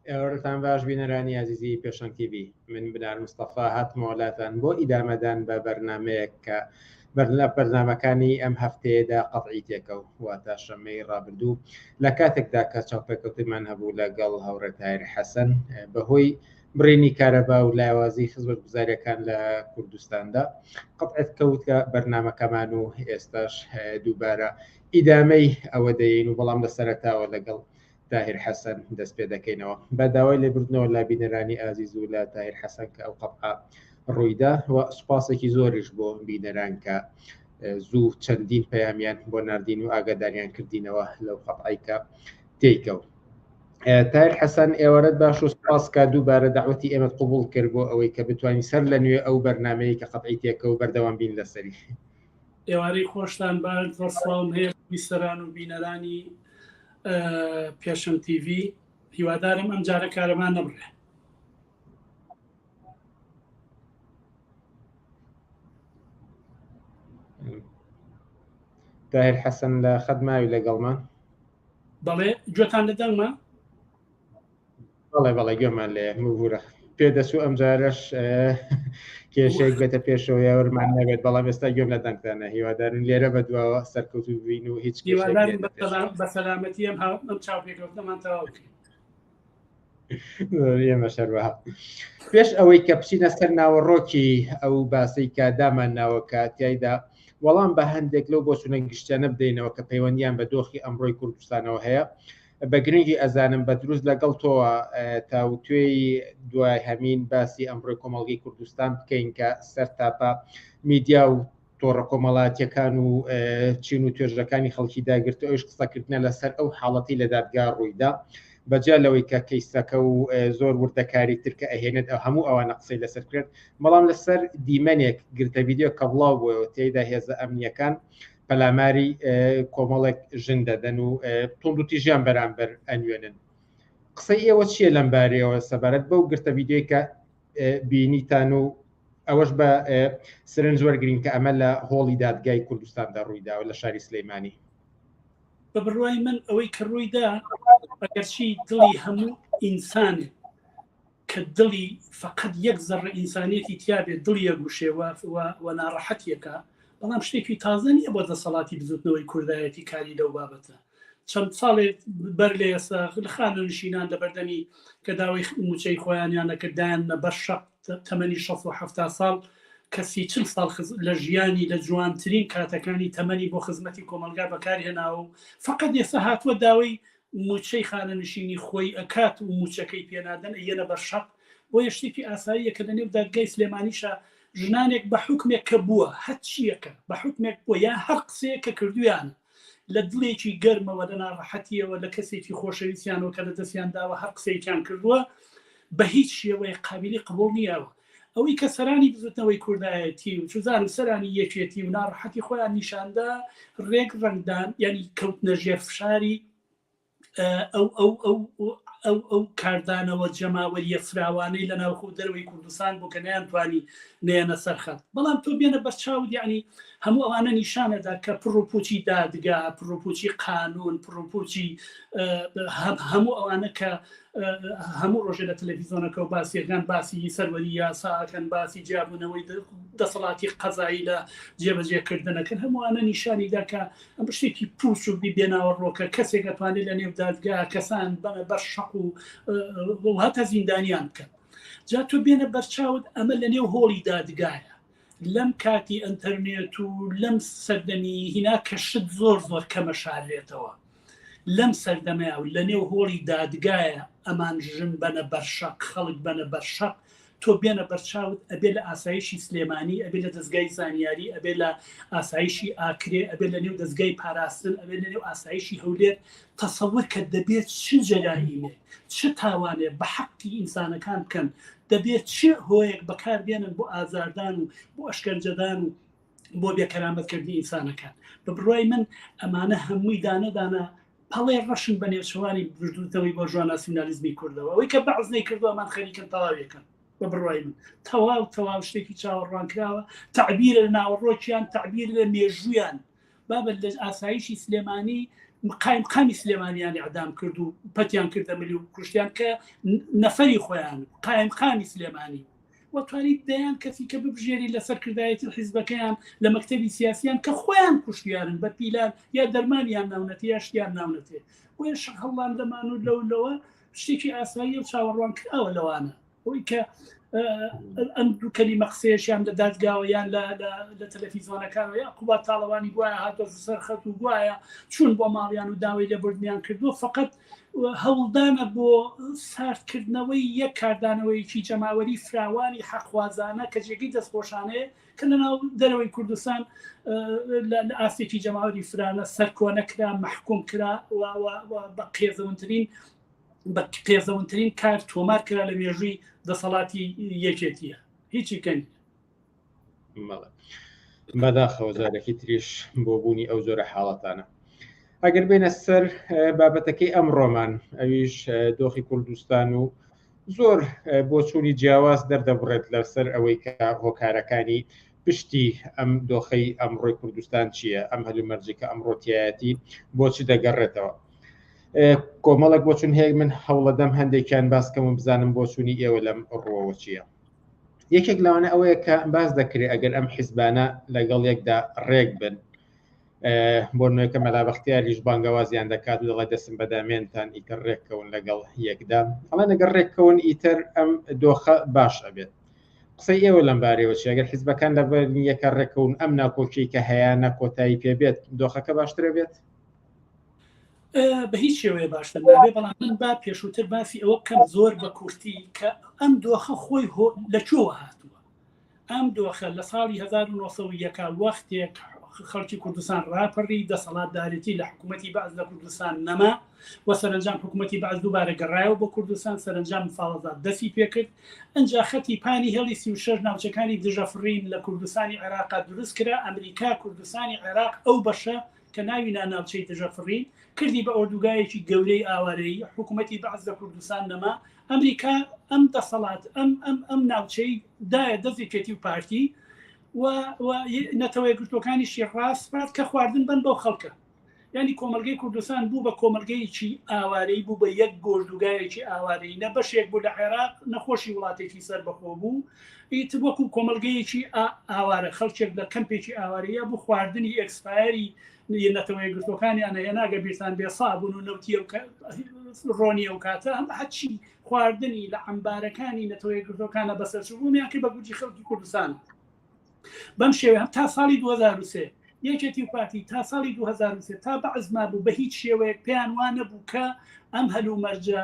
ئێوەتان باش بینەرانی عزیزی پێشەنگ تیڤ من بنار مستەفا هاتمۆلاتان بۆ ئیدامەدان بە بەرنمەیەک کە بەرنمەکانی ئەم هەفتەیەدا قەتعی تێکە و واتە شەمەی ڕابردوو لە کاتێکدا کە چاوپێکەوتمان هەبوو لەگەڵ هەورە تایر حەسەن بەهۆی برینی کارەبا و لاوازی خزمەت گوزاریەکان لە کوردستاندا قەتعەت کەوتە بەرنمەکەمان و ئێستاش دووبارە ئیدامەی ئەوە دەین و بەڵام لە سەرەتاوە لەگەڵ تاهیر حەسەن دەست پێ دەکەینەوە بە داوای لێبردنەوە لا بینەرانی ئازیز و لە تاهیر حەسەن کە ئەو قەتعە ڕوویدا و سوپاسێکی زۆریش بۆ بینەران کە زوو چەندین پەیامیان بۆ ناردین و ئاگاداریان کردینەوە لەو قەتعەی کە تێیکەوت. تاهیر حەسەن ئێوەرەت باش و سوپاس کە دووبارە دعوەتی ئێمە قبول کرد بۆ ئەوەی کە بتوانین سەر لە نوێ ئەو بەرنامەیە کە قەتعی تێکە و بەردەوام بین لەسەری. ئێوارەی خۆشتان باش سڵاو هەیە بیسەران و بینەرانی پێشەنگ تیڤ هیوادارم ئەم جارە کارەمان نەبڕێ. تاهیر حەسەن لە خەت ماوی لەگەڵمان؟ بەڵێ گوێتان لەدەنگمە؟ بەڵێ بەڵێ گوێمان لێ مبورە پێدەسوو ئەم جارەش کێشەیەک بێتە پێشەوەی وەرمان نەبێت بەڵام ئێستا گوێم لە دەنگتانە هیوادارن لێرە بە دواوە سەرکەوتو بین و هیچ بە سەلامەتی ئەم چاوپێکەوتنەمان تەواو ئێمە شەربەها پێش ئەوەی کە بچینە سەر ناوەڕۆکی ئەو باسی کە دامان ناوەکە تایدا وەڵام بە هەندێک لەو بۆ چونە گشتیانە بدەینەوە کە پەیوەندیان بە دۆخی ئەمڕۆی کوردستانەوە هەیە بە گرنگی ئەزانم بە دروست لەگەڵ تۆوە تاوتوێی دوای هەمین باسی ئەمڕۆی کۆمەڵگەی کوردستان بکەین کە سەر تاپە میدیا و تۆڕە کۆمەڵاتیەکان و چین و توێژەکانی خەڵکی داگرتە ئەوش قسەکردنە لەسەر ئەو حاڵەتی لە دادگا ڕوویدا بەجا لەوەی کە کەیسەکە و زۆر وردەکاری ترکە ئەهێنێت ئەو هەموو ئەوانە قسەی لەسەر کرد بەڵام لەسەر دیمەنێک گرتە ڤیدیۆ کە بڵاو بووەوە تێیدا هێزە ئەمنیەکان پەلاماری کۆمەڵێک ژن دەدەن و توندوتیژیان بەرامبەر ئەنوێنن قسەی ئێوە چییە لەم بارەیەوە سەبارەت بەو گرتە ڤیدیۆی کە بینیتان و ئەوەش بە سرنج وەرگرین کە ئەمە لە هۆڵی دادگای کوردستاندا ڕوویداوە لە شاری سلەیمانی؟ بە بڕوای من ئەوەی کە ڕوویدا ئەگەرچی دڵی هەموو ئینسانێ کە دڵی فقط یەک زەڕە ئینسانێتی تیابێت دڵی یەگوشێوە و ناڕەحەتیەکە بەڵام شتێکی تازە نییە بۆ دەسەڵاتی بزوتنەوەی کوردایەتی کاری لەو بابەتە چەند ساڵێک بەر لە ئێستا خانە نشینان لە بەردەمی کە داوای موچەی خۆیانیانەکردایانە بەر شەق تەمەنی 67 ساڵ کەسی 40 ساڵ لە ژیانی لە جوانترین کاتەکانی تەمەنی بۆ خزمەتی کۆمەلگا بەکاری هێناوە و فقط ئێستا هاتووە داوای موچەی خانە نشینی خۆی ئەکات و موچەکەی پێنادەن ئەیەنە بەر شەق بۆ یەشتێکی ئاساییە کە لەنێو دادگای سلێمانیشە ژنانێک بە حکمێک کە بووە هەچیەکە بە حکمێک بووە یا هەر قسەیە کە کردویان لە دڵێکی گەرمەوە لە ناڕەحەتیەوە لە کەسێکی خۆشەویستیانەوە کە لە دەستیان داوە هەر قسەیەکیان کردووە بە هیچ شێوەیە قابلی قبول نییەوە ئەوەی کە سەرانی بزوتنەوەی کوردایەتی و چوزانم سەرانی یەکێتی و ناڕەحەتی خۆیان نیشاندا ڕێک ڕنگدان ینی کەوتنە ژێر فشاری ئەو کاردانەوە جەماوەریە فراوانەی لە ناوخۆ دەروی کوردستان بۆ کە نەیانتوانی نێنە سەرخەت بەڵام تۆ بێنە بەرچاو یعنی هەموو ئەوانە نیشانەدا کە پڕۆپۆچی دادگا پڕۆپۆچی قانون پڕۆپۆچی هەموو ئەوانە کە هەموو ڕۆژێ لە تەلەڤیزۆنەکە و باسیەکان باسی سەروەری یاساکەن باسی جیابوونەوەی دەسەڵاتی قەزایی لە جێبەجێکردنەکەن هەمووانە نیشانیدا کە ئەم شتێکی پوچ و بێناوە ڕۆکە کەسێک دەتوانێت لە نێو دادگا کەسان بەنە بەر شەق و هەتا زیندانیان بکەن جا تۆ بێنە بەرچاوت ئەمە لە نێو هۆڵی دادگایە لەم کاتی ئەنتەرنێت و لەم سەردەمی هینا کە شت زۆر زۆر کەمە شارێتەوە لەم سەردەمەیە و لە نێو هۆڵی دادگایە ئەمان ژن بەنە بەرشەق خەڵک بەنە بەرشەق تۆ بێنە بەرچاوت ئەبێ لە ئاسایشی سلێمانی ئەبێ لە دەستگای زانیاری ئەبێ لە ئاسایشی ئاکرێ ئەبێ لە نێو دەستگای پاراستن ئەبێ لە نێو ئاسایشی هەولێر تەسەوور کە دەبێت چ جەرایمێ چ تاوانێ بە حەقی ئینسانەکان بکەن دەبێت چ هۆیەک بەکاربێنن بۆ ئازاردان و بۆ ئەشکەنجەدان و بۆ بێکەرامەتکردنی ئینسانەکان بە بڕوای من ئەمانە هەمووی دانەدانە پەڵێ ڕەشن بە نێوچەوانی بردوتەوەی بۆ ژوان ناسیۆنالیزمی کوردەوە ئەوەی کە بەعز نەیکردووەمان خەریکن تەواویەکەن بە بڕوای من تەواو شتێکی چاوەڕوانکراوە تعبیر لە ناوەڕۆکیان تعبیر لە مێژویان بابەت لە ئاسایشی سلێمانی قایمقامی سلێمانیانی عدام کرد و پەتیان کردە ملی و کوشتیان کە نەفەری خۆیان قایمقامی سلێمانی وتوانیت دەیان کەسی کە ببژێری لەسەر کردایەتی حیزبەکەیان لە مەکتەبی سیاسیان کە خۆیان کوشتیارن بە پیلان یا دەرمانیان ناونەتێ یا شتیان ناونەتێ بۆیە شەق هەڵان دەمان و لەوە شتێکی ئاسایی و چاوەڕوان کراوە لەوانە ئەوەی کە ئەم دوو کەلیمە قسەیەشیان لە دادگاوە یان لە تەلەڤیزۆنەکانەوە یا قوبات تاڵەوانی گوایە هاتۆ سەر خەت و گوایە چوون بۆ ماڵیان و داوای لێبوردنیان کردووە فقط هەوڵدانە بۆ ساردکردنەوەی یەک کاردانەوەیکی جەماوەری فراوانی حەقوازانە کە جێگەی دەستخۆشانەیە کە لەناو دەرەوەی کوردستان لە ئاسێکی جەماوەری فرانە سەرکۆنەکرا مەحکوم کرا بە قێزەونترین کار تۆمار کرا لە مێژووی دەسەڵاتی یەکێتیە هیچی کەنی بەداخەوە جارێکی تریش بۆ بوونی ئەو زۆرە حاڵەتانە ئەگەر بێنە سەر بابەتەکەی ئەمڕۆمان ئەویش دۆخی کوردستان و زۆر بۆ چوونی جیاواز دەردەبڕێت لەسەر ئەوەی کە هۆکارەکانی پشتی ئەم دۆخەی ئەمڕۆی کوردستان چییە ئەم هەلومەرجی کە ئەمڕۆتیایەتی بۆچی دەگەڕێتەوە کۆمەڵێک بۆ چون هەیە من هەوڵەدەم هەندێکیان باسکەم و بزانم بۆ چوونی ئێوە لەم ڕۆوە چییە یەکێک لەوانە ئەوەیە کە باز دەکرێت ئەگەر ئەم حیزبانە لەگەڵ یەکدا ڕێک بن بۆ نوێکە مەلابەختیاریش بانگەوازیان دەکات و دەڵێ دەسم بەدامێنتان ئیتر ڕێککەون لەگەڵ یەکدا ئەڵێ نەگەر ڕێککەون ئیتر ئەم دۆخە باش ئەبێت قسەی ئێوە لەم بارەوە چی ئەگەر حیزبەکان لەبەر یەکە ڕێککەون ئەم ناکۆکی کە هەیەە کۆتایی پێبێت دۆخەکە باشترە بێت بە هیچ شێوەیە باشتر نابێ بەڵام من با پێشووتر باسی ئەوە کەم زۆر بە کورتی کە ئەم دۆخە خۆی لەکوێوە هاتووە ئەم دۆخە لە ساڵی 1970 وەختێک خەڵکی کوردستان ڕاپەڕی دەسەڵاتدارێتی لە حکوومەتی بەعز لە کوردستان نەما و سەرنجام حکوومەتی بەعز دووبارە گەڕایەوە بۆ کوردستان سەرنجام مفاوەزات دەستی پێکرد ئەنجا خەتی پانی هێڵی 36 ناوچەکانی دژەفرین لە کوردستانی عێراق دروست کرا ئەمریکا کوردستانی عێراق ئەو بەشە کە ناوی ناوچەی دژەفرین کردی بە ئۆردوگایەکی گەورەی ئاوارەیی حکوومەتی بەعز لە کوردستان نەما ئەمریکا ئەم دەسەڵات ئەم ناوچەی دایە دەستێکێتی و پارتی و نەتەوەی گرتوەکانیشی ڕاستپات کە خواردن بن بۆ خەڵکە ینی کۆمەلگەی کوردستان بوو بە کۆمەلگەیەکی ئاوارەی بوو بە یەک گۆژدوگایەکی ئاوارەی نە بەشێک بوو لە عێراق نەخۆشی وڵاتێکی سەر بەخۆ بوو ئیت وەکو کۆمەلگەیەکی ئاوارە خەڵکێک لە کەمپێکی ئاوارەیە بوو خواردنی ئەکسپایری نەتەوەی گرتوەکانیانە هێناگە بیرتان بێ سابوون و نەوتی ڕۆنی ئەو کاتە ئەم هەچی خواردنی لە عەمبارەکانی نەتەوەی گرتوەکانە بەسەرچووبوومیان کرد بە گوجی خەڵکی کوردستان بەم شێوە تا ساڵی 2023 یەکێتی پارتی تا ساڵی 2023 تا بەعزما بوو بە هیچ شێوەیەک پێیان وانە بوو کە ئەم هەلومەرجە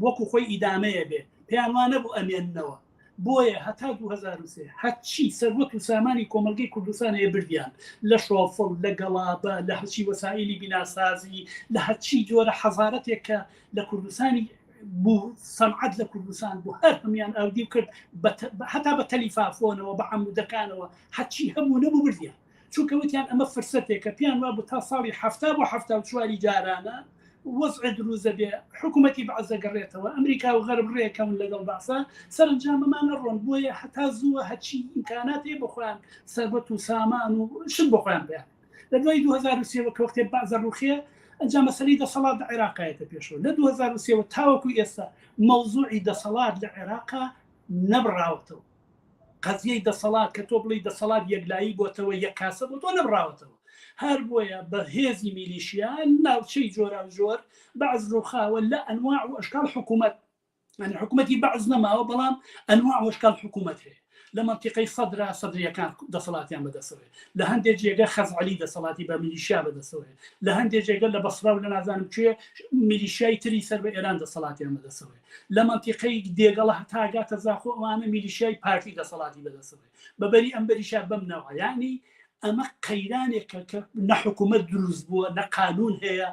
وەکو خۆی ئیدامەیە بێ پێیان وانە بوو ئەمێننەوە بۆیە هەتا 2023 هەچی سەروەت و سامانی کۆمەلگەی کوردستان هەیە بردیان لە شۆفڵ لە گەڵابە لە هەرچی وەسائلی بیناسازی لە هەرچی جۆرە حەزارەتێک کە لە کوردستانی بوو سەنعەت لە کوردستان بوو هەر هەمیان ئاودی کرد هەتا بە تەلیفافۆنەوە بە عەمودەکانەوە هەچی هەبوو نەبوو بردیان چونکە وتیان ئەمە فرسەتێکە پیان وا بوو تا ساڵی 70 بۆ 74 جارانە وەزع دروزە بێ حکوومەتی بەعز دەگەڕێتەوە ئەمریکا و غەرب ڕێکەون لەگەڵ باسا سەرنجامەمانە ڕۆن بۆیە هەتا زووە هەچی ئیمکاناتی بۆ خۆیان سەربەت و سامان و شت بۆ خۆیان بێ لە دوای 2023 کە وەختێ بەعزە ڕوخێ ئەنجا مەسەلەی دەسەڵات لە عێراقایەتە پێشەوە لە 2023 تاوەکو ئێستا مەوزوعی دەسەڵات لە عێراقا نەبڕاوەتەوە قەزیەی دەسەڵات کە تۆ بڵی دەسەڵات یەکلایی بۆتەوە یەک کاسە بۆ تۆ نەبڕاوەتەوە هەر بۆیە بە هێزی میلیشیا ناوچەی جۆرا جۆر بەعز ڕووخاوە لە ئەنواع و ئەشکال حکوومەت حکوومەتی بەعز نەماوە بەڵام ئەنواع و ئەشکال حکوومەت هەیە لە منتیقەی سەدریەکان دەسەڵاتیان بەدەسەوێ لە هەندێک جێگە خەزعەلی دەسەڵاتی بە میلیشیا بەدەسەوێ لە هەندێک جێگە لە بەسڕا و لە نازانم کوێ میلیشیای تری سەر بە ئێران دەسەڵاتیان بەدەسەوێ لە منتیقەی دێگەڵە هەتاگاتە زاخۆ ئەوانە میلیشیای پارتی دەسەڵاتی بەدەسەوێ بەبەری ئەم بەریشا بەم نەوە یعنی ئەمە قەیرانێکە کە نە حکوومەت دروست بووە نە قانون هەیە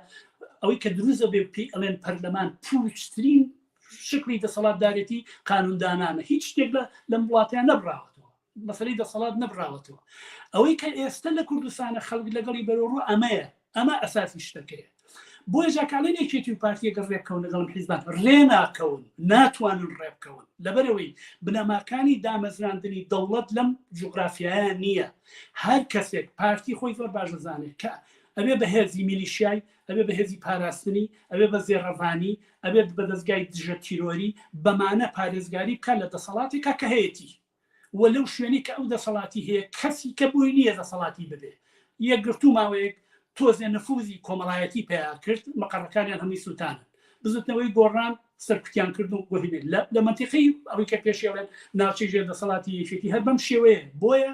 ئەوەی کە دروستە بێ پێی ئەڵێن پەرلەمان پوچترین شکلی دەسەڵاتدارێتی قانوندانانە هیچ شتێک لەم وڵاتیان نەبراوەتەوە مەسەلەی دەسەڵات نەبراوەتەوە ئەوەی کە ئێستا لە کوردستانە خەڵک لەگەڵی بەرەوڕوو ئەمەیە ئەمە ئەساسی شتەکەیە بۆیە جاکالێنێکێتی و پارتیەکە ڕێبکەون لەگەڵم حیزبان ڕێ ناکەون ناتوانن ڕێبکەون لەبەرەوەی بنەماکانی دامەزراندنی دەوڵەت لەم جوغرافیایە نییە هەر کەسێک پارتی خۆی زۆر باش دەزانێت کە ئەبێ بە هێزی میلیشیای ئەبێ بە هێزی پاراستنی، ئەبێ بە زێڕەڤانی، ئەبێت بە دەستگای دژە تیرۆری بەمانە پارێزگاری بکە لە دەسەڵاتێکا کە هەیەی وە لەو شوێنی کە ئەو دەسەڵاتی هەیە کەسی کە بووی نییە دەسەڵاتی ببێ یەکگرتو ماوەیەک تۆزێ نفوزی کۆمەڵایەتی پێیان کرد مەقەڕەکانیان هەمووی سووتانن بزوتنەوەی گۆڕان سەرکوتیان کرد و گۆهینێت لە منتیقی ئەوەی کە پێشێڵێن ناوچەی ژێر دەسەڵاتی یەکێتی هەر بەم شێوەیە بۆیە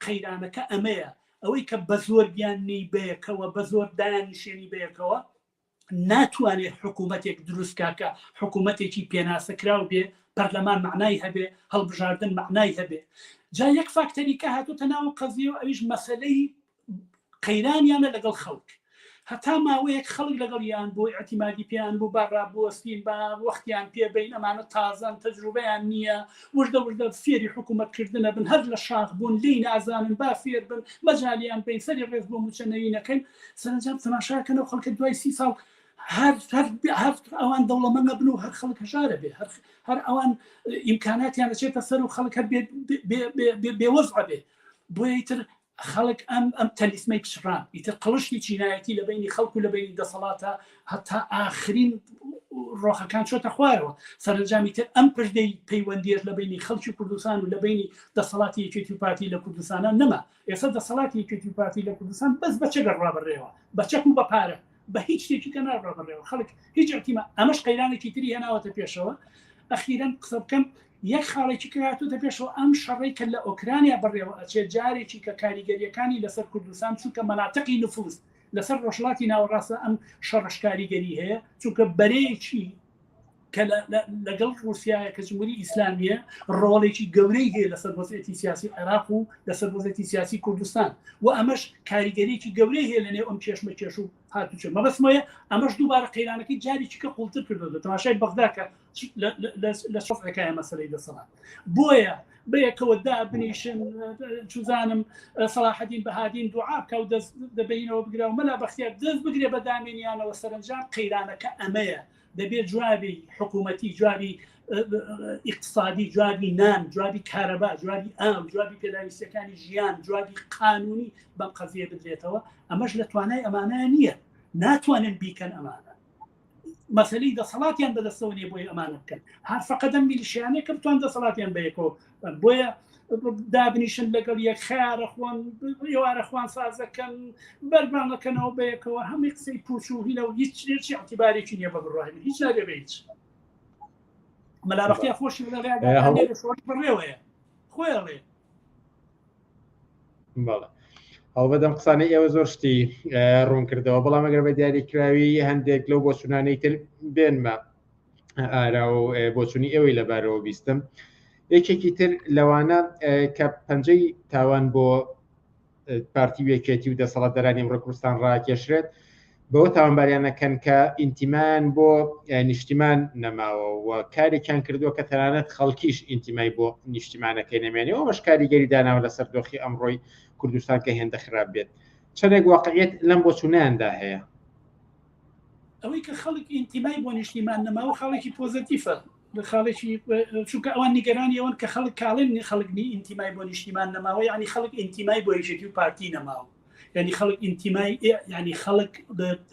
قەیرانەکە ئەمەیە ئەوەی کە بە زۆر بیاننی بەیەکەوە بە زۆر دانیشێنی بەیەکەوە ناتوانێت حکوومەتێک دروستکاکە حکوومەتێکی پێناسەکراو بێ پەرلەمان معنای هەبێ هەڵبژاردن معنای هەبێ جا یەک فاکتەریکە هاتوتە ناو قەزیەوە ئەویش مەسەلەی قەیرانیانە لەگەڵ خەڵک هەتا ماوەیەک خەڵک لەگەڵ یان بۆ ئەتیمادی پێیان بوو باڕابوەستین بە وەختیان پێبین ئەمانە تازان تەجروبەیان نییە وردە فێری حکوومەتکردنە بن هەر لە شاخ بوون لی نازانن با فێر بن مەجاالیان بین سەری ڕێز بۆ موچەنەوینەکەین سەرنجام تەماشاکەنەوە خەڵکە دوای 30 ساڵ هەر ئەوان دەوڵەمەنگە بن و هەر خەڵک هەژارە بێ هەر ئەوان ئیمکاناتیان دەچێتە سەر و خەڵک هەر بێوەزع بێ بۆیە ئیتر خەڵک ئەم تەلیسمەی پشڕان ئیتر قڵشتی چینایەتی لە بینی خەڵک و لە بینی دەسەڵاتە هەتا ئاخرین ڕۆخەکان چۆتە خوارەوە سەرنجامی تر ئەم پردەی پەیوەندیێت لە بینی خەڵکی کوردستان و لە بینی دەسەڵاتی یەکێتی پارتی لە کوردستانە نەما ئێستا دەسەڵاتی یەکێتی پارتی لە کوردستان بەس بە چێگە ڕابڕێەوە بە چەک و بە پارە بە هیچ شتێکی کە ناڕابڕێەوە خەڵک هیچ ئەتیمە ئەمەش قەیرانێکی تری هێناوەتە پێشەوە ئەخیرەن قسە بکەم یەک خاڵێکی کەهاتوتە پێشەوە ئەم شەڕی کە لە ئۆکرانیا بڕێەوە ئەچێت جارێکی کە کاریگەریەکانی لەسەر کوردستان چونکە مەناتقی نفوز لەسەر ڕۆژڵاتی ناوەڕاستە ئەم شەڕش کاریگەری هەیە چونکە بەرەیەکی کە لەگەڵ رووسایە کە جمهوری ئیسلامیە ڕۆڵێکی گەورەی هەیە لەسەر وەزعەتی سیاسی عێراق و لەسەر وەزعەتی سیاسی کوردستان و ئەمەش کاریگەریەکی گەورەی هەیە لەنێو ئەم چێشمە کێش و هاتوچێ مەبەستمەیە ئەمەش دووبارە قەیرانەکەی جارێکی کە قوڵتر کردووە تەماشای بەغداکە لە شەفعەکەیە مەسەلەی دەسەڵات بۆیە بەیەکەوە دابنیشن چوزانم سەلاحەدین بەهادین دوعا بکە و دەست دەبینەوە بگرە و مەلا بەختیار دەست بگرێ بە دامێنیانەوە سەرنجام قەیرانەکە ئەمەیە دەبێت جوابی حکوومەتی جوابی اقتصادی جوابی نان جوابی کارەبا جوابی ئام جوابی پێداویستەکانی ژیان جوابی قانونی بەم قەزیە بدرێتەوە ئەمەش لە توانای ئەمانە نییە ناتوانن بیکەن ئەمانە مەسەلەی دەسەڵاتیان بەدەستەوە نیە بۆی ئەمانە بکەن هەر فەقەدەم میلیشیانەیە کە بتوان دەسەڵاتیان بەیەکەوە بۆیە دابنیشن لەگەڵ یەک خیارە خوان ئێوارە خوان سازەکەن بەربانەکەنەوە بەیەکەوە هەمووی قسەی پوچ و هینە و هیچ شتێکی ئەعتیبارێکی نییە بە بڕواهێن هیچ نابێ بە هیچ مەلابەختیە خۆشی بڕێوەیە خۆیڵێ بەڵێ هەڵبەدەم قسانەی ئێوە زۆر شتی ڕوون کردەوە بەڵام ئەگەر بە دیاریکراوی هەندێک لەو بۆچوونانەی تر بێنمە ئارا و بۆچوونی ئێوەی لەبارەوە بیستم یەکێکی تر لەوانە کە پەنجەی تاوان بۆ پارتی وێکێتی و دەسەڵاتدارانی ئەمڕۆ کوردستان ڕاکێشرێت بەوە تاوانباریانەکەن کە ئینتیمان بۆ نیشتیمان نەماوە و کارێکیان کردووە کە تەنانەت خەڵکیش ئینتیمای بۆ نیشتیمانەکەی نەمێنێەوە مەش کاریگەری داناوە لەسەر دۆخی ئەمڕۆی کوردستان کە هێندە خراپ بێت چەندێک واقعیت لەم بۆچوونیاندا هەیە ئەوەی کە خەڵک ئینتیمای بۆ نیشتیمان نەماوە خاڵێکی پۆزتیفە خاڵێکی چونکە ئەوان نیگەرانی ئەوەن کە خەڵک کاڵێن خەڵکنی ئینتیمای بۆ نیشتیمان نەماوە ینی خەڵک ئینتیمای بۆ یەکێتی و پارتی نەماوە ینی خەڵک ئینتیمای ینی خەڵک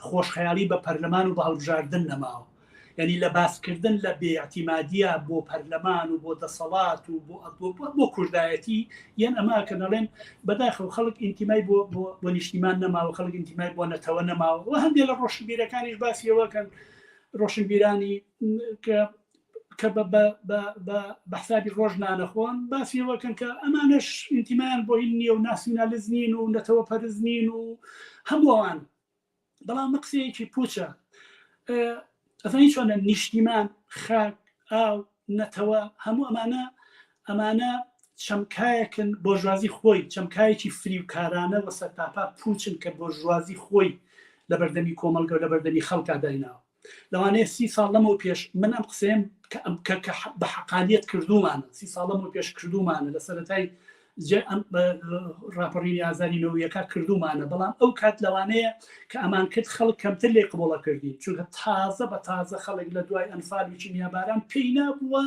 خۆشخەیاڵی بە پەرلەمان و بە هەڵبژاردن نەماوە ینی لە باسکردن لە بێئتیمادیە بۆ پەرلەمان و بۆ دەسەڵات و بۆ کوردایەتی یان ئەما کە نەڵێن بەداخەوە خەڵک ئینتیمای بۆ نیشتیمان نەماوە خەڵک ئینتیمای بۆ نەتەوە نەماوە و هەندێک لە ڕۆشنبیرەکانیش باسیەوەکەن ڕۆشنبیرانی کە بە حسابی ڕۆژ نانەخۆن باسیەوەکەن کە ئەمانش ئینتیمایان بۆ هین نییە و ناسیۆنالیزمین و نەتەوە پەرزنین و هەمووان بەڵام قسەیەکی پوچە ئەزانی چۆنە نیشتیمان خاک ئاو نەتەوە هەموو ئەمانە چەمکایەکن بۆ ژوازی خۆی چەمکایەکی فریوکارانە وە سەرتاپا پوچن کە بۆ ژوازی خۆی لە بەردەمی کۆمەلگە و لە بەردەمی خەڵکا دایناوە لەوانەیە 30 ساڵ لەمەوە پێش من ئەم قسەم بە حەقانیەت کردومانە 30 ساڵ لەمەوە پێش کردومانە لە سەرەتای راپەڕینی ئازادینەوەیەکە کردومانە بەڵام ئەو کات لەوانەیە کە ئەمان کرد خەڵک کەمتر لێ قبوڵە کردین چونکە تازە بە تازە خەڵک لە دوای ئەنفاڵی میاباران پێی نابووە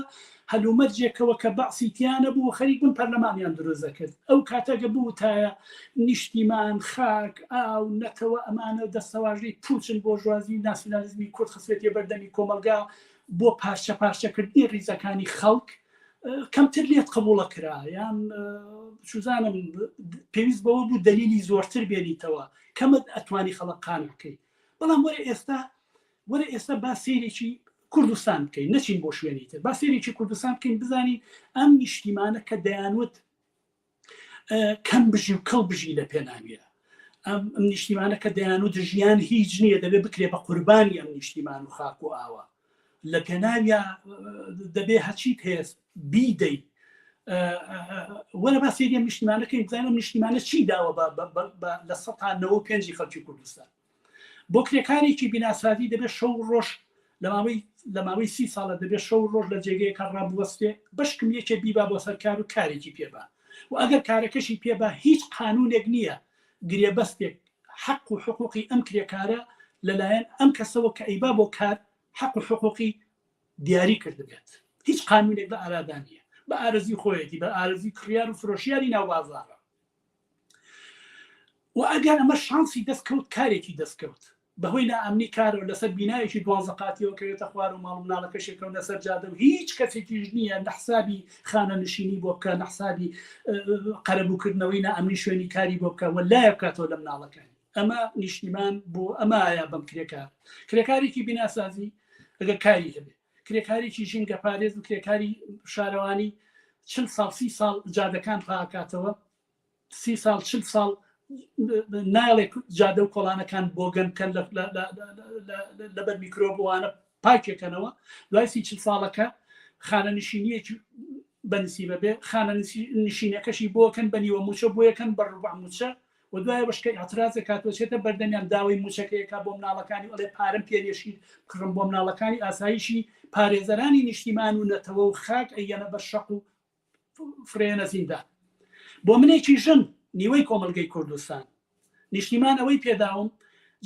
هەلومەرجێکەوە کە بەعسیتیانە بوو خەریک بوون پەرلەمانیان دروست دەکرد ئەو کاتەگە بوو تایە نیشتیمان خاک ئاو نەتەوە ئەمانە دەستەواژەی پوچن بۆ ژوازی ناسیۆنالیزمی کورد خسوێتی بەردەمی کۆمەلگا بۆ پارچە پارچەکردنی ڕیزەکانی خەڵک کەمتر لێت قبوڵە کرا یان چوزانم پێویست بەوە بوو دەلیلی زۆرتر بێنیتەوە کەمت ئەتوانی خەڵک قانعکەی بەڵام وەرە ئێستا با سێرێکی کوردستان بکەین نەچین بۆ شوێنی تر با سێرێکی کوردستان بکەین بزانین ئەم نیشتیمانە کە دەیانوت کەم بژی و کەڵ بژی لە پێناویە ئەم نیشتیمانە کە دەیانوت ژیان هیچ نییە دەبێ بکرێ بە قوربانی ئەم نیشتیمان و خاک و ئاوە لە پێناویە دەبێ هەچیت هێست بیدەی وەرە با سێری ئەم نیشتیمانەکەی بزانم نیشتیمانە چی داوە لە 1995 خەڵکی کوردستان بۆ کرێکارێکی بیناسازی دەبێت شەو ڕۆژ لە ماوەی 30 ساڵە دەبێت شەو ڕۆژ لە جێگەیەکە ڕابوەستێ بەشکم یەکێ بیبا بۆ سەرکار و کارێکی پێبا و ئەگەر کارەکەشی پێبا هیچ قانونێک نییە گرێبەستێک حق و حقوقی ئەم کرێکارە لەلایەن ئەم کەسەوە کە ئەیبا بۆ کار حق و حقوقی دیاری کرد بێت هیچ قانونێک بە ئارادانیە بە ئارزی خۆیەتی بە ئارزی کڕیار و فرۆشیاری ناو بازاڕە و ئەگەر ئەمە شانسی دەستکەوت کارێکی دەستکەوت بەهۆی نائەمنی کارەوە لەسەر بینایەکی 12 قاتیەوە کەوێتە خوار و ماڵ و مناڵەکەشێکەوە لەسەر جادە و هیچ کەسێکیش نییە نەحسابی خانە نشینی بۆ بکە نەحسابی قەرەبووکردنەوەی نائەمنی شوێنی کاری بۆ بکە وەلایە بکاتەوە لە مناڵەکانی ئەمە نیشتیمان بۆ ئەمایە بەم کرێکارێکی بیناسازی ئەگەر کاری هەبێت کرێکارێکی ژینگە پارێز و کرێکاری شارەوانی 40 ساڵ 30 ساڵ جادەکان پاکاتەوە 30 ساڵ 40 ساڵ ناڵێک جادە و کۆڵانەکان بۆگەن بکەن لەبەر میکرۆبوانە پاکێکەنەوە دوای 40 ساڵەکە خانە نشینیەکی بەنسیبە بێ خانە نشینەکەشی بۆکەن بەنیوە موچە بۆ یەکەن بە ڕوبع موچە و دوای بەشکەی ئەترازە کاتوەچێتە بەردەمیان داوای موچەکەیەکە بۆ مناڵەکانی ئەڵێ پارەم پێنێشید کڕم بۆ مناڵەکانی ئاسایشی پارێزەرانی نیشتیمان و نەتەوە و خاک ئەیەنە بە شەق و فرێنە زیندان بۆ منێکی ژن نیوەی کۆمەلگەی کوردستان نیشتیمان ئەوەی پێداوم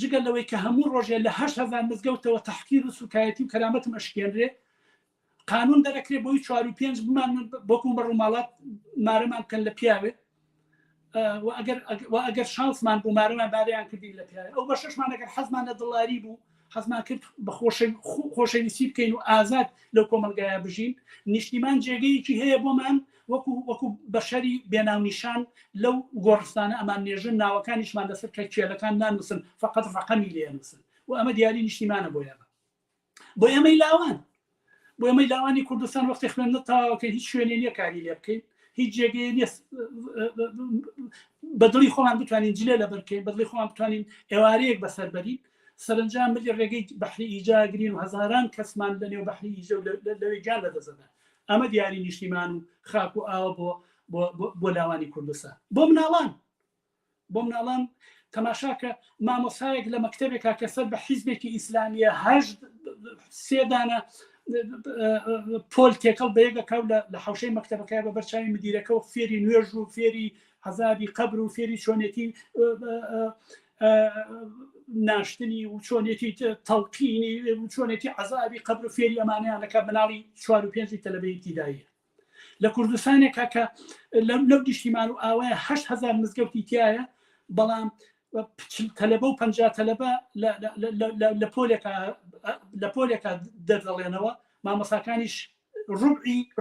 جگەل لەوەی کە هەموو ڕۆژێ لە 8,000 مزگەوتەوە تەحقیر و سوکایەتی و کەرامەتم ئەشکێنرێ قانون دەرەکرێت بۆی 4 و 5 بمان بۆکو بەڕووماڵات مارەمان بکەن لە پیاوێ و ئەگەر شانسمان بوو مارەمان باریان کردی لە پیاوێ ئەو بە شەشمان ئەگەر حەزمان لە دڵاری بوو حەزمان کرد بە خۆشەویستی بکەین و ئازاد لەو کۆمەلگایە بژین نیشتیمان جێگەیەکی هەیە بۆمان وەکو بەشەری بێناونیشان لەو گۆڕستانە ئەمان نێژن ناوەکانیشمان لەسەر کە کێلەکان نانووسن فقط ڕقەمی لێنووسن و ئەمە دیاری نیشتیمانە بۆ ئێمەی لاوانی کوردستان وەختی خوێندنە تاواکە هیچ شوێنێ نییە کاری لێ بکەین هیچ جێگەیە نیە بەدڵی خۆمان بتوانین جلێ لەبەر بکەین بەدڵی خۆمان بتوانین ئێوارەیەک بەسەربەرین سەرنجام بلی ڕێگەی بەحری ئیجاگرین و هەزاران کەسمان لەنێو بەحری ئیجە و لەوەی گیان لەدەزەدا ئەمە دیاری نیشتیمان و خاک و ئاوە بۆ لاوانی کوردستان بۆ مناڵان تەماشاکە مامۆسایەک لە مەکتەبێکا کە سەر بە حیزبێکی ئیسلامیە 3 دانە پۆل تێکەڵ بەیەکەکەو لە حوشەی مەکتەبەکە بە بەرچاوی مدیرەکە و فێری نوێژ و فێری حەزابی قەبر و فێری چۆنێتی ناشتنی و چۆنێتی تەڵقینی و چۆنێتی عەزابی قەبر و فێری ئەمانەیانەکە بناڵی 4 و 5 تەلەبەی ابتیداییە لە کوردستانێکە کە لەو نیشتیمان و ئاوایە 8,000 مزگەوتی تایە بەڵام تەلەبە و 50 تەلەبە لە پۆلێکە دەردەڵێنەوە مامۆساکانیش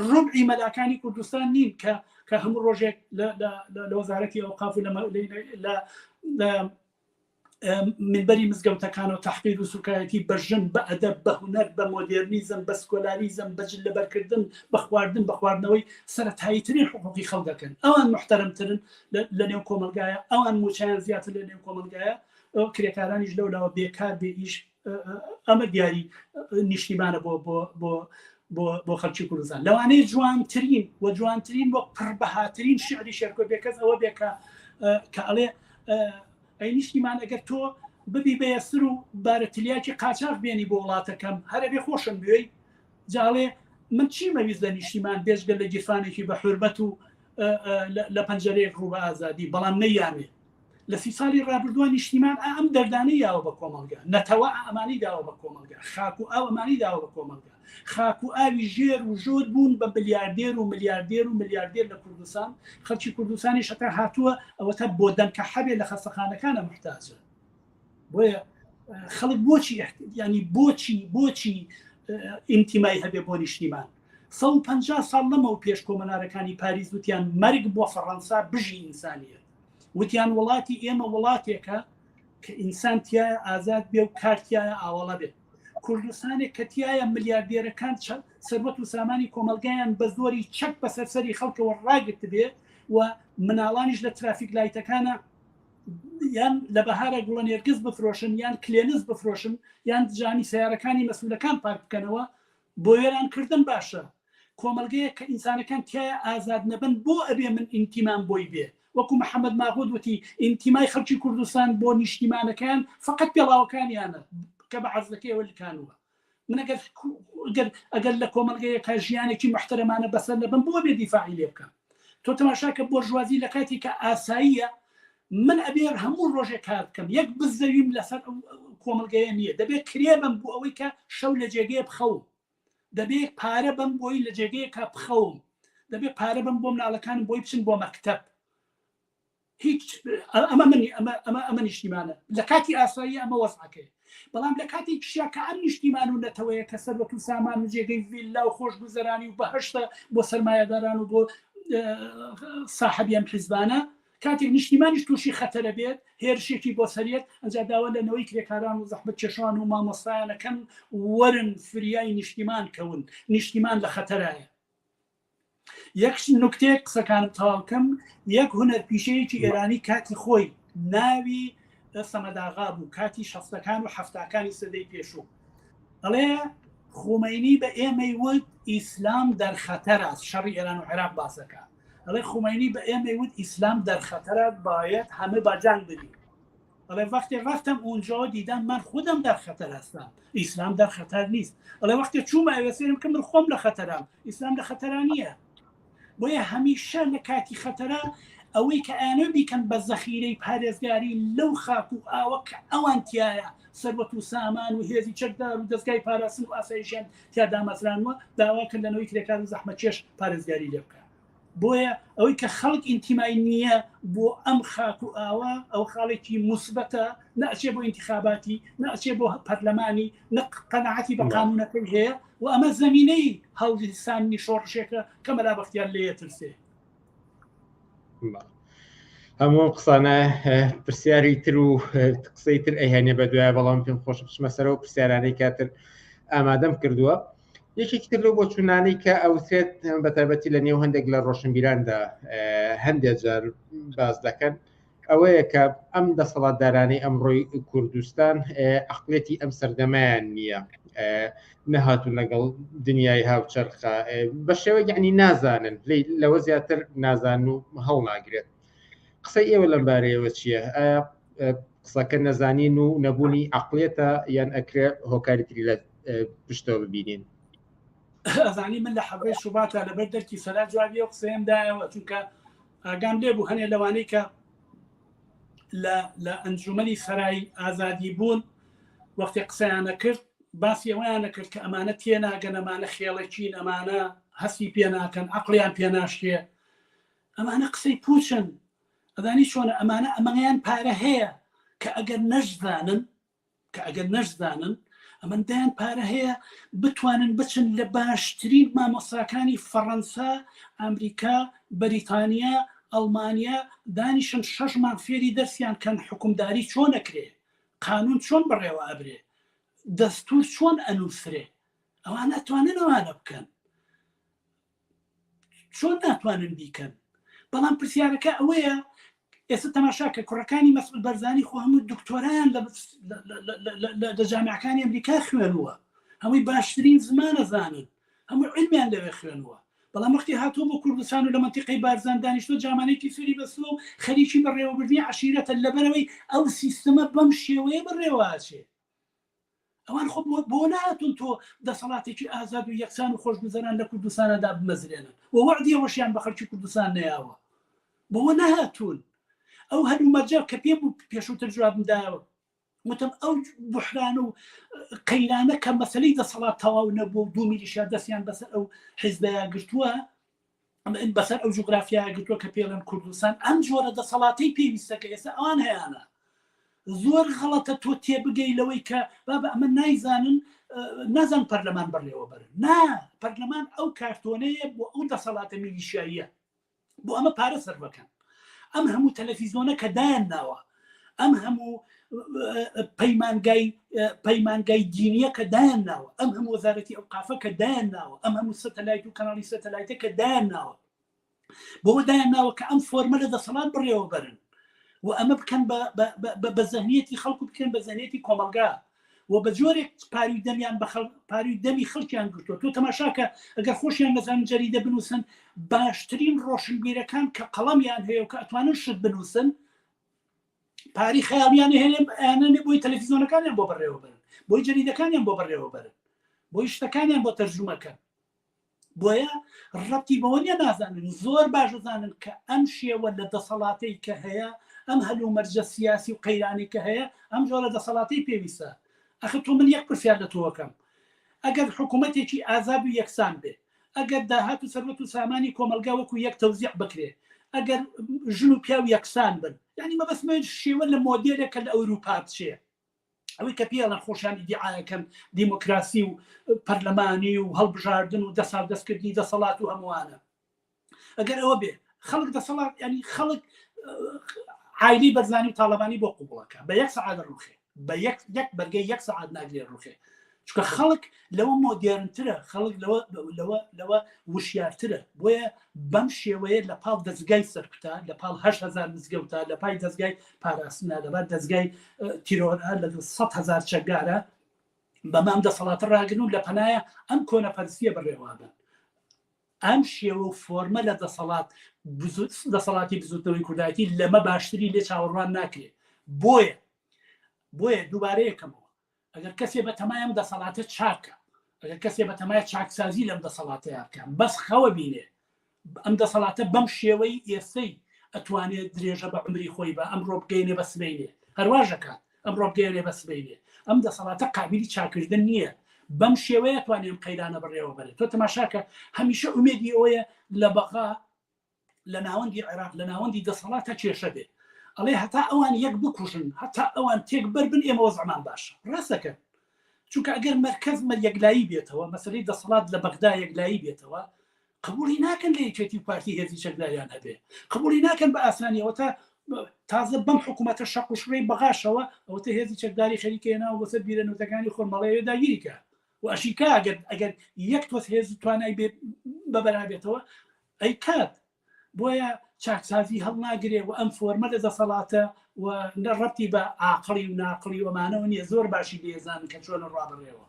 ڕوبعی مەلاکانی کوردستان نین کە هەموو ڕۆژێک لە وەزارەتی ئەوقاف و لە منبەری مزگەوتەکان و تەحقیر و سوکایەتی بە ژن بە ئەدەب بە هونەر بە مۆدێرنیزم بە سکۆلاریزم بە جل لەبەرکردن بە خواردنەوەی سەرەتاییترین حقوقی خەڵکەکەن ئەوان محتەرمترن لە نێو کۆمەلگایە ئەوان موچیان زیاتر لە نێو کۆمەلگایە کرێکارانیش لەولاوە بێکار بێ ئیش ئەمە دیاری نیشتیمانە بۆ خەڵکی کوردستان لەوانەیە جوانترین وە پڕبەهاترین شعری شێرکۆ بێکەس ئەوە بێکە کە ئەڵێ ئەی نیشتیمان ئەگەر تۆ ببی بەیەسر و بارەتلیاکی قاچاق بێنی بۆ وڵاتەکەم هەرە بێ خۆشم بێی جاڵێ من چی مەویست لە نیشتیمان بێژگە لە گیرفانێکی بە حورمەت و لە پەنجەرەیەک ڕوو بە ئازادی بەڵام نەیانێ لە 30 ساڵی ڕابردووە نیشتیمان ئەم دەردانەی داوە بە کۆمەڵگا نەتەوە ئەمانی داوە بە کۆمەڵگا خاک و ئاو ئەمانی داوە بە کۆمەڵگا خاک و ئاوی ژێر و ژۆر بوون بە بلیاردێر و ملیاردێر لە کوردستان خەڵکی کوردستانی شەکە هاتووە ئەوە تا بۆ دەنکە حەبێ لە خەستەخانەکانە محتاجە بۆیە خەڵک بۆچی ئینتیمای هەبێ بۆ نیشتیمان 150 ساڵ لەمەوە پێش کۆمەنارەکانی پاریس وتیان مەرگ بۆ فەڕەنسا بژی ئینسانیەت وتیان وڵاتی ئێمە وڵاتێکە کە ئینسان تایە ئازاد بێ و کارتیایە ئاوەڵە بێت کوردستانێک کە تایە ملیاردێرەکان سەروەت و سامانی کۆمەلگایان بە زۆری چەک بە سەرسەری خەڵکەوە ڕاگرت بێ و مناڵانیش لە ترافیک لایتەکانە یان لە بەهارە گوڵە نێرگز بفرۆشن یان کلێنز بفرۆشن یان جانی سیارەکانی مەسئولەکان پاک بکەنەوە بۆ وێرانکردن باشە کۆمەلگەیە کە ئینسانەکان تایە ئازاد نەبن بۆ ئەبێ من ئینتیمان بۆی بێ وەکو محەممەد ماغود وتی ئینتیمای خەڵکی کوردستان بۆ نیشتیمانەکان فقط پێڵاوەکانیانە کە بە عەرزەکەیەوە لکانوە من ئەگەر لە کۆمەلگەیەکە ژیانێکی محتەرەمانە بەسەر نەبن بۆ بێ دیفاعی لێ بکەم تۆ تەماشاکە بۆرژوازی لە کاتی کە ئاساییە من ئەبێر هەموو ڕۆژێک کار بکەم یەک بزەویم لەسەر کۆمەلگەیە نییە دەبێت کرێ بم بۆ ئەوەی کە شەو لە جێگەیە بخەوم دەبێت پارە بم بۆی لە جێگەیەکە بخەوم دەبێت پارە بم بۆ مناڵەکانم بۆی بچن بۆ مەکتەب هیچ ئەمە نیشتیمانە لە کاتی ئاسایی ئەمە وەزعەکەی بەڵام لە کاتی کشیا کە ئەم نیشتیمان و نەتەوەیە کە سەروەت و سامان و جێگەی ڤیلا و خۆش گوزەرانی و بەهەشتە بۆ سەرمایەداران و بۆ ساحەبیان حیزبانە کاتێک نیشتیمانیش تووشی خەتەرە بێت هێرشێکی بۆ سەرێت ئەنجا داوا لەنەوەی کرێکاران و زەحمەت چێشان و مامۆستایانەکەن وەرن فریای نیشتیمان کەون نیشتیمان لە خەتەرایە یەک نوکتێک قسەکانم تەواوکەم یەک هونەرپیشەیەکی ئێرانی کاتی خۆی ناوی سەمەداغا بوو کاتی شەستەکان و هەفتاکانی سەدەی پێشوو ئەڵێ خومەینی بە ئێمەی وت ئیسلام دەرخەتەرە شەڕی ئێران و عێراق باسەکە ئەڵێ خومەینی بە ئێمەی وت ئیسلام دەرخەتەرە باید همه با جنگ بدیم ئەڵێ وەختی ڕفتم اونجا دیدم من خودم در خطر هستم ئیسلام در خطر نیست ئەڵێ وەختی چوومە ئەوێسێنم کە من خۆم لە خەتەرام ئیسلام لە خەتەرە نییە بۆیە هەمیشە لە کاتی خەتەرە ئەوەی کە ئەنە بیکەن بە زەخیرەی پارێزگاری لەو خاک و ئاوە کە ئەوان تایە سەروەت و سامان و هێزی چەکدار و دەستگای پاراستن و ئاسایشیان تیا دامەزرانوە داواکرد لەنەوەی کرێکار و زەحمەت چێش پارێزگاری لێ بکە بۆیە ئەوەی کە خەڵک ئینتیمای نییە بۆ ئەم خاک و ئاوە ئەو خاڵێکی موسبەتە نەچێ بۆ ئینتیخاباتی نەچێ بۆ پەرلەمانی قەناعەتی بە قانونەکەی هەیە و ئەمە زەمینەی هەڵگرستانی شۆڕشێکە کە مەلابەختیان لێ ترسێ هەموو قسانە پرسیاری تر و قسەی تر ئەیهێنێ بە دوای بەڵام پێم خۆش بچمەسەرەوە پرسیارانەی کاتر ئامادەم کردووە یەکێکی تر لەو بۆ چوونانەی کە ئەوسێت بە تایبەتی لە نێو هەندێک لە ڕۆشنبیراندا هەندێک جار باز دەکەن ئەوەیە کە ئەم دەسەڵاتدارانەی ئەمڕۆی کوردستان عەقڵێتی ئەم سەردەمایان نییە نەهاتوون لەگەڵ دنیای هاوچەرخە بە شێوەیەک یعنی نازانن لەوە زیاتر نازان و هەڵ ناگرێت قسەی ئێوە لەم بارەیەوە چییە؟ ئایا قسەکە نەزانین و نەبوونی عەقڵێتە یان ئەکرێ هۆکاری تری لە پشتەوە ببینین؟ ئەزانی من لە حەبەی شوباتە لەبەر دەرکی سەلا جوابی ئەو قسەیەمدایەوە چونکە ئاگام لێ بوو هەنێ لەوانەی کە لە ئەنجومەنی سەرای ئازادی بوون وەختی قسەیانە کرد باسی ئەوەیانە کرد کە ئەمانە تێناگەن ئەمانە خێڵەکین ئەمانە هەستی پێناکەن عەقڵیان پێناشتێ ئەمانە قسەی پوچن ئەدانی چۆنە ئەمانە ئەمەیان پارە هەیە کە ئەگەر نەشزانن ئەمەندایان پارە هەیە بتوانن بچن لە باشترین مامۆستاکانی فەڕەنسا ئەمریکا بەریتانیا ئەڵمانیا دانیشن 6 مان فێری دەرسیان کەن حکومداری چۆن ئەکرێ قانون چۆن بڕێوە ئەبرێ دەستور چۆن ئەنووسرێ ئەوان ناتوانن ئەوانە بکەن چۆن ناتوانن بیکەن بەڵام پرسیارەکە ئەوەیە ئێستا تەماشاکە کوڕەکانی مەسعود بەرزانی خۆ هەموو دکتۆرایان لە جامعەکانی ئەمریکا خوێنووە هەمووی باشترین زمانە زانن هەموو علمیان لەوێ خوێنووە بەڵام وەختی هاتووە بۆ کوردستان و لە منتیقەی بارزان دانیشتۆ جامانەیەکی سووری بەسووە و خەریکی بەڕێوەبردنی عەشیرەتە لەبەرەوەی ئەو سیستەمە بەم شێوەیە بڕێوەچێ ئەوان خۆ بۆ نهاتون تۆ دەسەڵاتێکی ئازاد و یەکسان و خۆشگوزەران لە کوردستانەدا بمەزرێنن ووعدی ئەوەشیان بە خەڵکی کوردستان نەیاوە بۆەوە نەهاتوون ئەو هەلو مەرجە کە پێم بوو پێشووتر جوابم داوە وتم ئەو بوحران و قەیرانە کە مەسەلەی دەسەڵات تەواو نەبوو 2 میلیشیا دەستیان بەسەر ئەو حیزبەیە گرتووە بەسەر ئەو جوگرافیا گرتووە کە پێڵێن کوردستان ئەم جۆرە دەسەڵاتی پێویستەکە ئێستا ئەوان هەیەە زۆر غەڵەتە تۆ تێبگەی لەوەی کە بابە ئەمە نازان پەرلەمان بڕێەوە بەرن نا پەرلەمان ئەو کارتۆنەیە بۆ ئەو دەسەڵاتە میلیشیاییە بۆ ئەمە پارە سەر بکەن ئەم هەموو تەلەڤیزۆنە کە دایان ناوە ئەم هەموو پەیمانگای دینیە کە دایان ناوە ئەم هەموو وەزارەتی ئەوقافە کە دایان ناوە ئەم هەموو سەتەلایت و کەناڵی سەتەلایتە کە دایان ناوە بۆ دایان ناوە کە ئەم فۆرمە لە دەسەڵات بڕێەوە بەرن و ئەمە بکەن بە زەهنیەتی خەڵکو بکەن بە زەهنیەتی کۆمەلگا و بە جۆرێک پاروی دەمیان پاروی دەمی خەڵکیان گرتووە تۆ تەماشاکە ئەگەر خۆشیان نەزان جەریدە بنووسن باشترین ڕۆشنبیرەکان کە قەڵەمیان هەیە و کە ئەتوانن شت بنووسن پاری خەیاڵیان هێنێ بۆی تەلەڤیزۆنەکانیان بۆ بڕێوە بەرن بۆی جەریدەکانیان بۆ بڕێوە بەرن بۆی شتەکانیان بۆ تەرجومەکەن بۆیە ڕەبتی بەوە نیە نازانن زۆر باش دەزانن کە ئەم شێوە لە دەسەڵاتەی کە هەیە ئەم هەلو مەرجە سیاسی و قەیرانی کە هەیە ئەم جۆرە دەسەڵاتی پێویستە ئەخ تۆ من یەک پرسیار لە تۆەکەم ئەگەر حکوومەتێکی ئازاد و یەکسان بێ ئەگەر داهات و سەروەت و سامانی کۆمەلگا وەکو یەک تەوزیع بکرێ ئەگەر ژن و پیا و یەکسان بن یعنی مەبەسمە شێوە لە مۆدێلێکە لە ئەوروپا بچێ ئەوەی کە پێڵەن خۆشیان ئیدعاەکەن دیموکراسی و پەرلەمانی و هەڵبژاردن و دەسال دەستکردنی دەسەڵات و هەمووانە ئەگەر ئەوە بێ خەڵک دەسەڵات ینی خەڵک عایلی بەرزانی و تاڵەبانی بۆ قوبڵەکە بە 1 سەعات ڕوخێ بە یەک بەرگەی 1 سەعات ناگرێت ڕوخێ چکە خەڵک لەوە مۆدێرنترە خەڵک لەوە وشیارترە بۆیە بەم شێوەیە لە پاڵ دەستگای سەرکوتا لە پاڵ 8,000 مزگەوتە لە پای دەستگای پاراستنە لەبەر دەستگای تیرۆرە لە 100,000 چەکدارە بەمام دەسەڵاتە ڕاگرن و لە پەنایە ئەم کۆنەپەرستیە بەڕێوابن ئەم شێوە فۆرمە لە دەسەڵاتی بزوتنەوەی کوردایەتی لەمە باشتری لێ چاوەڕوان ناکرێت بۆیە دووبارەیەکەمەوە ئەگەر کەسێ بە تەمایە دەسەڵاتە چاکە ئەگەر کەسێ بە تەمایە چاکسازی لەم دەسەڵاتەیە بکەن بەس خەوە بینێ ئەم دەسەڵاتە بەم شێوەی ئێستەی ئەتوانێت درێژە بە عمری خۆی بە ئەمڕۆ بگەینێ بە سبەینێ هەرواژەکات ئەمڕۆ بگەێنێ بە سبەینێ ئەم دەسەڵاتە قابلی چاکردن نییە بەم شێوەیە توانێم قەیرانە بڕێوە بێت تۆ تەماشاکە هەمیشە ئومێدی ئەوەیە لە بەغا لە ناوەندی عێراق لە ناوەندی دەسەڵاتە کێشە بێت ئەڵێ هەتا ئەوان یەک بکوشن هەتا ئەوان تێک بەربن ئێمە وەزعمان باشە ڕاستەکە چونکە ئەگەر مەرکەز یەکلایی بێتەوە مەسەلەی دەسەڵات لە بەغدا یەکلایی بێتەوە قبولی ناکەن لە یەکێتی پارتی هێزی چەکداریان هەبێ قبولی ناکەن بە ئاسانیەوە تازە بەم حکوومەتە شەق و شڕەی بەغاشەوە ئەوتە هێزی چەکداری خەریکێناوە بەسەر بیرەنوتەکانی خۆرمەڵەیە داگیریکە و ئەشیکا ئەگەر یەک تۆس هێزی توانای بێ بەبەرابێتەوە ئەی کات بۆیە چاکسازی هەڵ ناگرێ و ئەم فۆرمە لە دەسەڵاتە و ڕەتی بە عاقڵی و ناقڵی ومانەوە نیە زۆر باشی لێزانن کە چۆن ڕابڕێەوە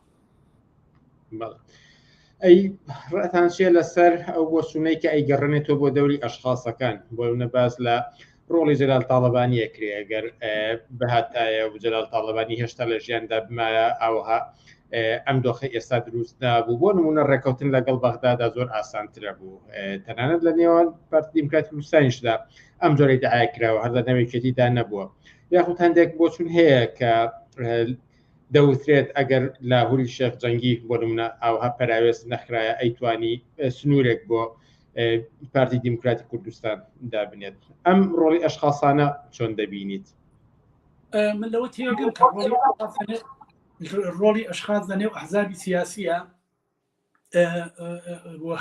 ئەی ڕەتانشێ لەسەر ئەو بۆچوونەی کە ئەیگەڕێنێتەوە بۆ دەوری ئەشخاصەکان بۆ نەباس لە ڕۆڵی جەلال تاڵەبانی ئەکرێ ئەگەر بەهاتایە و جەلال تاڵەبانی هێشتا لە ژیاندا بمایە ئەوها ئەم دۆخی ئێستا دروست نبوو بۆ نمونە ڕێکەوتن لەگەڵ بەغدادا زۆر ئاسانترە بوو تەنانەت لە نێوان پارتی دیموکراتی کوردستانیشدا ئەم جۆرەی داعاکراوە هەر لە نەوەیەکێتیدا نەبووە یاخود هەندێک بۆچوون هەیە کە دەوترێت ئەگەر لاهوری شێخ جەنگی بۆ نمونە ئەوها پەراوێست نەخرایە ئەیتوانی سنوورێک بۆ پارتی دیموکراتی کوردستان دابنێت ئەم ڕۆڵی ئەشخاصانە چۆن دەبینیت؟ من لەوە تێگەم کە ڕۆڵی ئەشخاص لە نێو ئەحزابی سیاسیە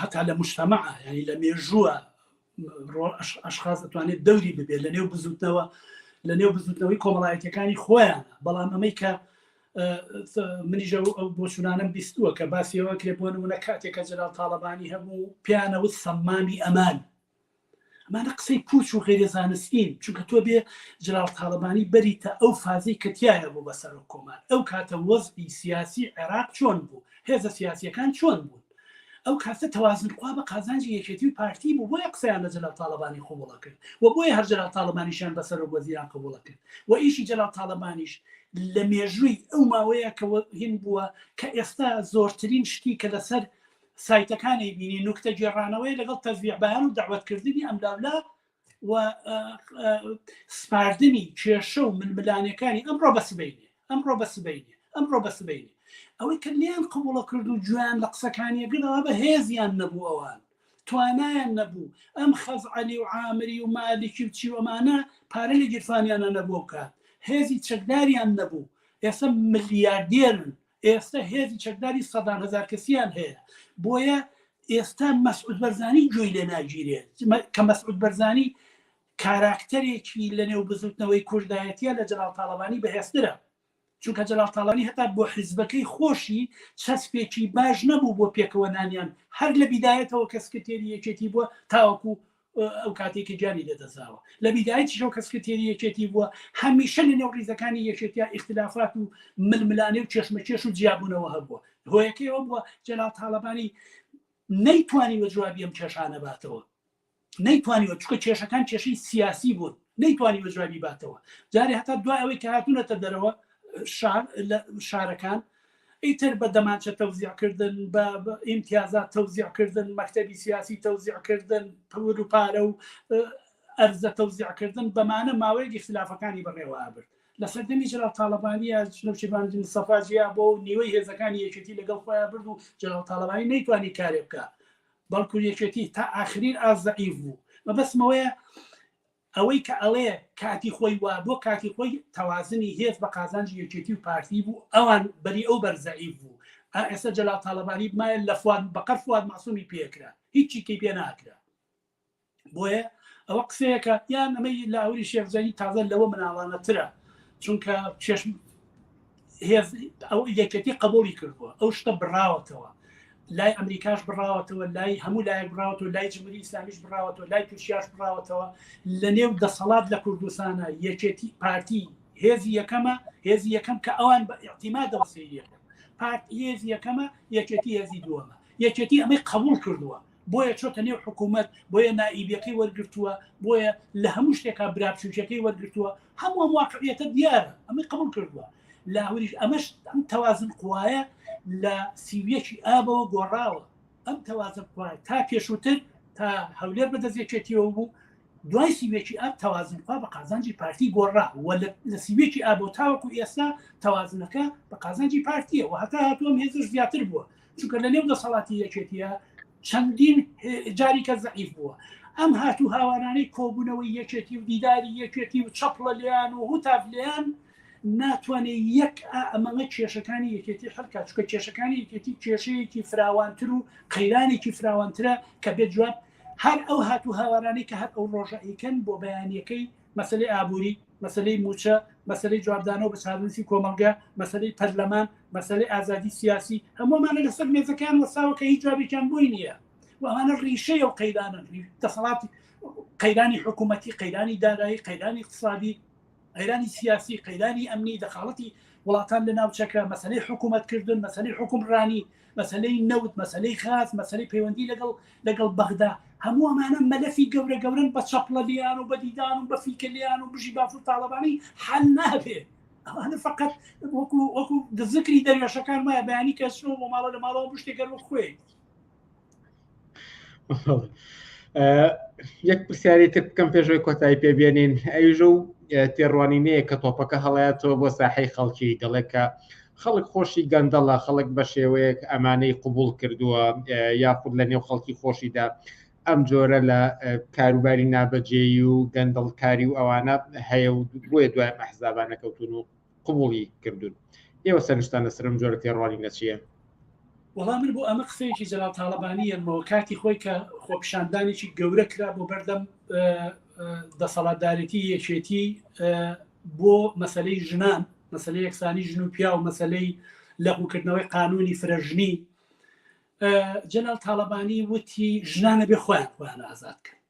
هەتا لە مجتەمەعە یعنی لە مێژووە ئەشخاص دەتوانێت دەوری ببێت لە نێو بزوتنەوەی کۆمەڵایەتیەکانی خۆیان بەڵام ئەمەی کە منیژە ئەو بۆچوونانم بیستووە کە باسیەوە کرێ بۆ نمونە کاتێکە جەلال تاڵەبانی هەبوو پیانەوت سەمامی ئەمان ئەمانە قسەی پوچ و غێرە زانستین چونکە تۆ بێ جەلال تاڵەبانی بەریتە ئەو فازی کە تایە بوو بەسەر کۆمان ئەو کاتە وەزعی سیاسی عێراق چۆن بوو هێزە سیاسیەکان چۆن بوون ئەو کاتە تەوازنخوا بە قازانجی یەکێتی و پارتی بوو بۆیە قسەیان لە جەلال تاڵەبانی قبوڵە کرد و بۆیە هەر جەلال تاڵەبانیشیان بەسەر وەزیران قبوڵە کرد و ئیشی جەلال تاڵەبانیش لە مێژووی ئەو ماوەیە کە هین بووە کە ئێستا زۆرترین شتی کە لەسەر سایتەکانی بینی نوکتە جێڕانەوەی لەگەڵ تەزویع بەیان و دەعوەتکردنی ئەملاولا و سپاردنی کێشە و ململانەکانی ئەمڕۆ بەسبەینێ ئەوەی کە لیان قبوڵە کرد و جویان لە قسەکانیەگرەوە بە هێزیان نەبوو ئەوان توانایان نەبوو ئەم خەزعەلی و عامری و مالکی و چی ئەمانە پارە لە گیرفانیانە نەبوو بکات هێزی چەکداریان نەبوو ئێستا ملیاردێرن ئێستا هێزی چەکداری سەدان هەزار کەسیان هەیە بۆیە ئێستا مەسعود بەرزانی گوێی لێ ناگیرێت کە مەسعود بەرزانی کاراکتەرێکی لە نێو بزوتنەوەی کوردایەتیە لە جەلال تاڵەبانی بەهێزترە چونکە جەلال تاڵەبانی هەتا بۆ حیزبەکەی خۆشی چەسپێکی باش نەبوو بۆ پێکەوەنانیان هەر لە بیدایەتەوە کەسکەتێری یەکێتی بووە تاوەکو ئەو کاتێکی جانی لێدەزاوە لە بیدایەتی شەو کەسکەتێری یەکێتی بووە هەمیشە لە نێو ڕیزەکانی یەکێتیا ئیختلافات و ململانێ و چێشمەکێش و جیابوونەوە هەبووە هۆیەکەی ئەوە بووە جەلال تاڵەبانی نەیتوانی وە جوابی ئەم کێشانە باتەوە نەیتوانیوە چکە کێشەکان کێشەی سیاسی بوون نەیتوانی وە جوابی باتەوە جارێ هەتا دوای ئەوەی کە هاتوونەتە دەرەوە شارەکان ئیتر بە دەمانچە تەوزیعکردن بە ئیمتیازات تەوزیعکردن مەکتەبی سیاسی تەوزیعکردن پەور و پارە و ئەرزە تەوزیعکردن بەمانە ماوەیەکی اختلافەکانی بەڕێوە ئابرد لە سەردەمی جەلال تاڵەبانیە نەوشیبانی مستەفاجیا بۆ نیوەی هێزەکانی یەکێتی لەگەڵ خۆیان برد و جەلال تاڵەبانی نەیتوانی کارێ بکە بەڵکو یەکێتی تا ئاخرین ئازەعیف بوو مەبەستمەوەیە ئەوەی کە ئەڵێ کاتی خۆی وا بۆ کاتی خۆی تەوازنی هێز بە قازانجی یەکێتی و پارتی بوو ئەوان بەری ئەو بەرزەعیف بوو ئێستا جەلال تاڵەبانی بمایە لە فواد بەقەر فواد مەعسوومی پێکرا هیچی کەی پێ ناکرا بۆیە ئەوە قسەیەکە یان ئەمەی لاوری شێخزایی تازە لەوە مناڵانەترە چونکە چێشم هێز ئەو یەکێتی قبولی کردووە ئەو شتە بڕاوەتەوە لای ئەمریکاش بڕاوەتەوە لای هەموو لایەک بڕاوەتەوە لای جمهوری ئیسلامیش بڕاوەتەوە لای تورکیاش بڕاوەتەوە لە نێو دەسەڵات لە کوردستانە یەکێتی پارتی هێزی یەکەم کە ئەوان بە ئیعتیمادەوە سەیریەکەن پارتی هێزی یەکەمە یەکێتی هێزی دووەمە یەکێتی ئەمەی قبول کردووە بۆیە چۆتە نێو حکوومەت بۆیە نائیبیەکەی وەرگرتووە بۆیە لە هەموو شتێکا برابچووکەکەی وەرگرتووە هەموو واقعیەتە دیارە ئەمەی قبول کردووە لاوریش ئەمەش ئەم تەوازن قوایە لە سیویەکی ئابەوە گۆڕاوە ئەم تەوازن قوایە تا پێشووتر تا هەولێر بەدەستێکێتیەوە بوو دوای سیوێکی ئاب تەوازنخوا بە قازانجی پارتی گۆڕا و لە سیوێکی ئابۆ تاوەکو ئێستا تەوازنەکە بە قازانجی پارتیە و هەتا هاتووەم هێزش زیاتر بووە چونکە لە نێو دەسەڵاتی یەکێتیە چەندین جاری کە زەعیف بووە ئەم هاتوو هاوارانەی کۆبوونەوەی یەکێتی و دیداری یەکێتی و چەپڵە لیان و هوتاف لیان ناتوانێت یەک ئەمەمە کێشەکانی یەکێتی هەرکات چکە کێشەکانی یەکێتی کێشەیەکی فراوانتر و قەیرانێکی فراوانترە کە بێت جواب هەر ئەو هاتوو هاوارانەی کە هەر ئەو ڕۆژەیکەن بۆ بەیانیەکەی مەسلەی ئابووری مەسلەی موچە مەسلەی جوابدانەوە بە چارنووسی کۆمەلگا مەسلەی پەرلەمان مەسلەی ئازادی سیاسی هەموومانە لەسەر مێزەکان وەساوە کە هیچ جوابێکیان بۆی نییە و ئەمانە ڕیشەیە و قەیرانن دەسەڵاتی قەیرانی حکوومەتی قەیرانی دارایی قەیرانی اقتصادی قەیرانی سیاسی قەیرانی ئەمنی دەخاڵەتی وڵاتان لە ناوچەکە مەسلەی حکوومەتکردن مەسلەی حکومڕانی مەسلەی نەوت مەسلەی خاص مەسلەی پەیوەندی لەگەڵ بەغدا هەموو ئەمانە مەلەفی گەورن بە چەپڵەلیان و بە دیدان و بە فیکەلیان و بژی باف و تاڵەبانی حل نابێت ئەوانە فقط وەکو ذکری دەریێشەکان وایە بەیانی کەسەوە بۆ ماڵە لە ماڵەوە بشتێکەر وە خوێ یەک پرسیاری تر بکەم پێشەوەی کۆتایی پێبێنین ئەویژە و تێڕوانینەیە کە تۆپەکە هەڵایەتەوە بۆ ساحەی خەڵکی دەڵێت کە خەڵک خۆشی گەندەڵە خەڵک بە شێوەیەک ئەمانەی قبول کردووە یاخود لە نێو خەڵکی خۆشیدا ئەم جۆرە لە کاروباری نابەجێی و گەندەڵکاری و ئەوانە هەیە و بۆیە دوای ئەحزابانە کەوتون و قبولی کردوون ئێوە سەرنجتان لەسەر ئەم جۆرە تێڕوانینە چییە؟ وەڵام من بۆ ئەمە قسەیەکی جەلال تاڵەبانیەمەوە کاتی خۆی کە خۆپیشاندانێکی گەورە کرا بۆ بەردەم دەسەڵاتدارەتی یەکێتی بۆ مەسلەی ژنان مەسلەی یەکسانی ژن و پیا و مەسلەی لەغوکردنەوەی قانونی فرەژنی جەلال تاڵەبانی وتی ژنانە بێ خۆیان ئازاد کرد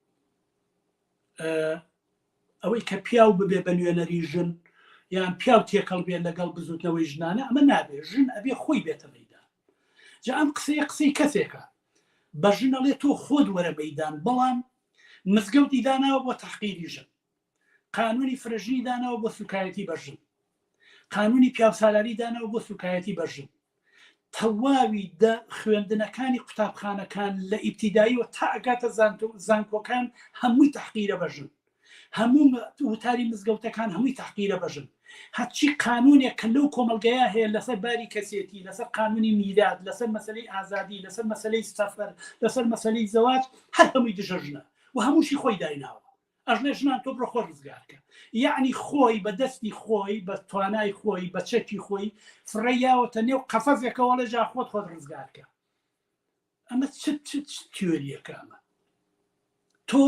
ئەوەی کە پیاو ببێ بە نوێنەری ژن یان پیاو تێکەڵ بێت لەگەڵ بزوتنەوەی ژنانە ئەمە نابێ ژن ئەبێ خۆی بێتە مەیدان جا ئەم قسەی کەسێکە بە ژنەڵێ تۆ خۆت وەرە مەیدان بەڵام مزگەوتی داناوە بۆ تەحقیری ژن قانونی فرەژنی داناوە بۆ سوکایەتی بە ژن قانونی پیاوسالاری داناوە بۆ سوکایەتی بە ژن تەواوی خوێندنەکانی قوتابخانەکان لە ئیبتیداییەوە تا ئەگاتە زانکۆکان هەمووی تەحقیرە بەژن، هەموو وتاری مزگەوتەکان هەمووی تەحقیرە بەژن. هەرچی قانونێک کە لەو کۆمەلگەیە هەیە لەسەر باری کەسێتی، لەسەر قانونی میلاد، لەسەر مەسەلەی ئازادی، لەسەر مەسەلەی سەفەر، لەسەر مەسەلەی زەواج، هەر هەمووی دژەژنە و هەمووشی خۆی دایناوە. ئەژنێ ژنان تۆ بڕۆ خۆ ڕزگارکە، یعنی خۆی بە دەستی خۆی، بە توانای خۆی، بە چەکی خۆی فڕێیاوەتە نێو قەفەزێکەوە لە ژا خۆت ڕزگارکە. ئەمە تیۆریەکە. ئەمە تۆ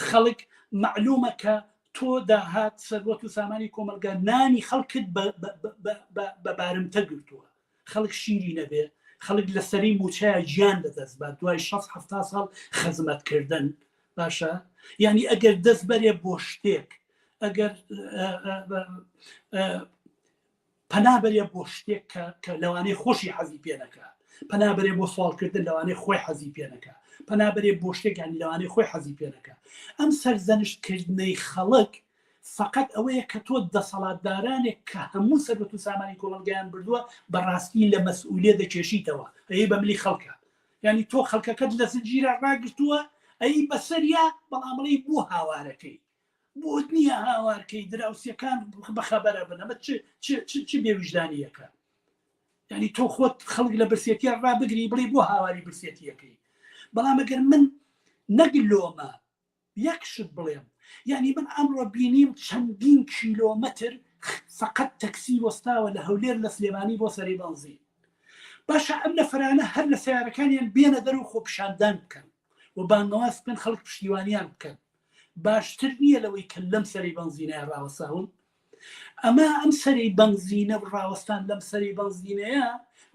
خەڵک معلومە کە تۆ داهات سەروەت و سامانی کۆمەلگا نانی خەڵکت بە بارمتە گرتووە، خەڵک شیری نەبێ، خەڵک لەسەری موچایە گیان دەدەست بە دوای 60-70 ساڵ خەزمەتکردن. باشە، یعنی ئەگەر دەست بەرێ بۆ شتێک، ئەگەر پەنابەرێ بۆ شتێک کە لەوانەیە خۆشی حەزی پێ نەکە، پەنابەرێ بۆ سوالکردن لەوانەیە خۆی حەزی پێ نەکە، پەنابەرێ بۆ شتێک ینی لەوانەیە خۆی حەزی پێ نەکە. ئەم سەرزەنشتکردنەی خەڵک فقط ئەوەیە کە تۆ دەسەڵاتدارانێک کە هەموو سەربەت و سامانی کۆمەلگایان بردووە بەڕاستی لە مەسئولێ دەکێشیتەوە، ئەی بە ملی خەڵکە. ینی تۆ خەڵکەکەت لە زنجیرە ڕاگرتووە، ئەی بەسەریا بەڵامەڵی بۆ هاوارەکەی، بۆ نییە هاوارکەی دراوسەکان بەخەبەرە بن. ئەمە چ بێویژدانیەکە؟ ینی تۆ خۆت خەڵک لە برسێتیە ڕابگری بڵێ بۆ هاواری برسێتیەکەی. بەڵام ئەگەر من نەگلۆمە یەکشت بڵێم، یعنی من ئەمڕۆ بینیم چەندین کیلۆمەتر فقط تەکسی وەستاوە لە هەولێر لە سلێمانی بۆ سەری بەنزین. باشە ئەم نەفرانە هەر لە سیارەکانیان بێنە دەرەوە خۆپیشاندان بکەن و بانگەواز بکەن خەڵک پشتیوانیان بکەن، باشتر نییە لەوەی کە لەم سەری بەنزینەیە ڕاوەستاون. ئەمە ئەم سەری بەنزینە ڕاوەستان لەم سەری بەنزینەیە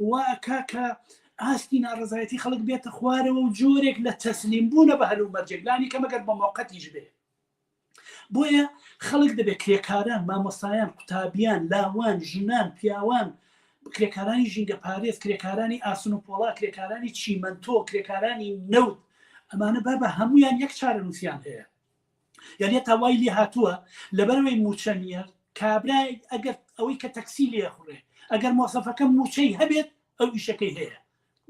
واکە کە ئاستی ناڕزایەتی خەڵک بێتە خوارەوە و جۆرێک لە تەسلیم بوونە بە هەلوو مەرجێکلانی کە مەگەر بە موقەتیش بێ. بۆیە خەڵک دەبێت کرێکاران، مامۆستایان، قوتابیان، لاوان، ژنان، پیاوان، کرێکارانی ژینگە پارێز، کرێکارانی ئاسن و پۆڵا، کرێکارانی چیمەنتۆ، کرێکارانی نەوت، ئەمانە بە هەمویان یەک چارە نووسیان هەیە. یعنی تاوای لێ هاتووە لەبەرەوەی موچە نیە کابرای ئەگەر ئەوەی کە تەکسی لێ خوڕێ، ئەگەر مۆزەفەکە موچەی هەبێت ئەو ئیشەکەی هەیە.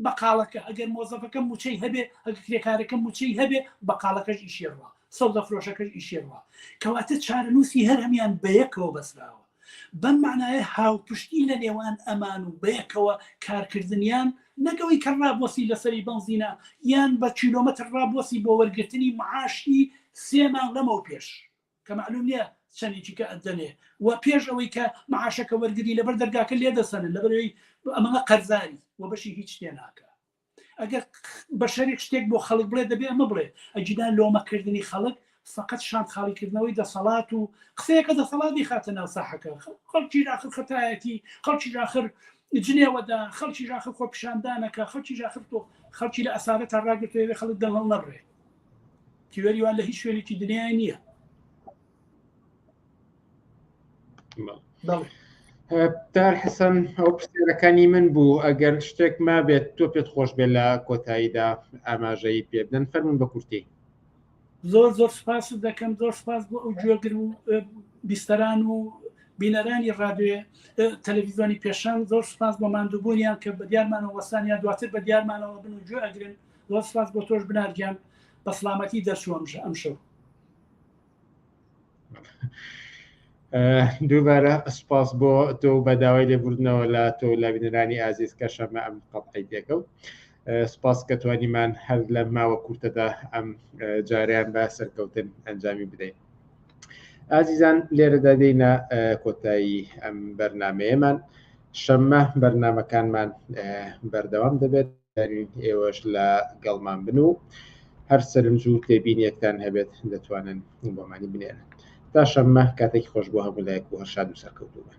بەقاڵەکە ئەگەر مۆزەفەکە موچەی هەبێ، ئەگەر کرێکارەکە موچەی هەبێ، بەقاڵەکەش ئیشێڕوە، سەودە فرۆشەکەش ئیشێڕوە. کەواتە چارەنووسی هەر هەمیان بەیەکەوە بەسراوە. بەم معنایە هاوپشتی لە نێوان ئەمان و بەیەکەوە کارکردنیان نەگەوەی کە ڕابۆسی لەسەری بەنزینە یان بە کیلۆمەتر ڕابۆسی بۆ وەرگرتنی معاشی 3 مانگ لەمەوە پێش کە معلوم نییە چەندێکی کە ئەدەنێ و پێش ئەوەی کە معاشەکە وەرگری لەبەر دەرگاکە لێ دەسەنن لەبەرەوەی ئەمەڵە قەرزاری و بەشی هیچ شتێ ناکە. ئەگەر بە شەرێک شتێک بۆ خەڵک بڵێ دەبێ ئەمە بڵێ ئەجیدان لۆمەکردنی خەڵک فقط شان خاڵیکردنەوەی دەسەڵات و قسەیەکە دەسەڵاتی خاتە ناو ساحەکە، خەڵکی ژاخر خەتایەتی، خەڵکی ژاخر جنێوەدا، خەڵکی ژاخر خۆپیشاندانەکە، خەڵکی ژاخر تۆ خەڵکی لە ئەسارە تا ڕاگرتوێ خەڵک دەڵ نەڕێ. تیوەریوان لە هیچ شوێنێکی دنیای نییە. دار حەسەن ئەو پرسیارەکانی من بوو، ئەگەر شتێک ما بێت تۆ پێت خۆش بێت لە کۆتاییدا ئاماژەی پێ بدەن فەرمون بە کورتی. زۆر سپاس دەکەم، زۆر سپاس بۆ ئەو گوێگر و بیستەران و بینەرانی ڕادیۆ تەلەڤیزیۆنی پێشان، زۆر سپاس بۆ ماندووبوونیان کە بە دیارمانەوە وەستانیان دواتر بە دیارمانەوە بن و گوێ ئەگرن. زۆر سپاس بۆ تۆش بنارگیان، بە سڵامەتی دەرچووە ئەم شەو. دووبارە سپاس بۆ تۆ بە داوای لێبوردنەوە لە تۆ لە بینەرانی ئازیز کە شەمە ئەم قەڵقەی دێکەوت. سپاس کە توانیمان هەر لە ماوە کورتەدا ئەم جاریان بە سەرکەوتن ئەنجامی بدەین. ئازیزان لێرەدا دێینە کۆتایی ئەم بەرنامەیەمان. شەمە بەرنامەکانمان بەردەوام دەبێت، ئێوەش لە گەڵمان بن و هەر سەرنج و تێبینیەکتان هەبێت دەتوانن بۆمانی بنێرن. تا شەمە کاتێکی خۆش بۆ هەموو لایەک و هەرشاد و سەرکەوتوو بن.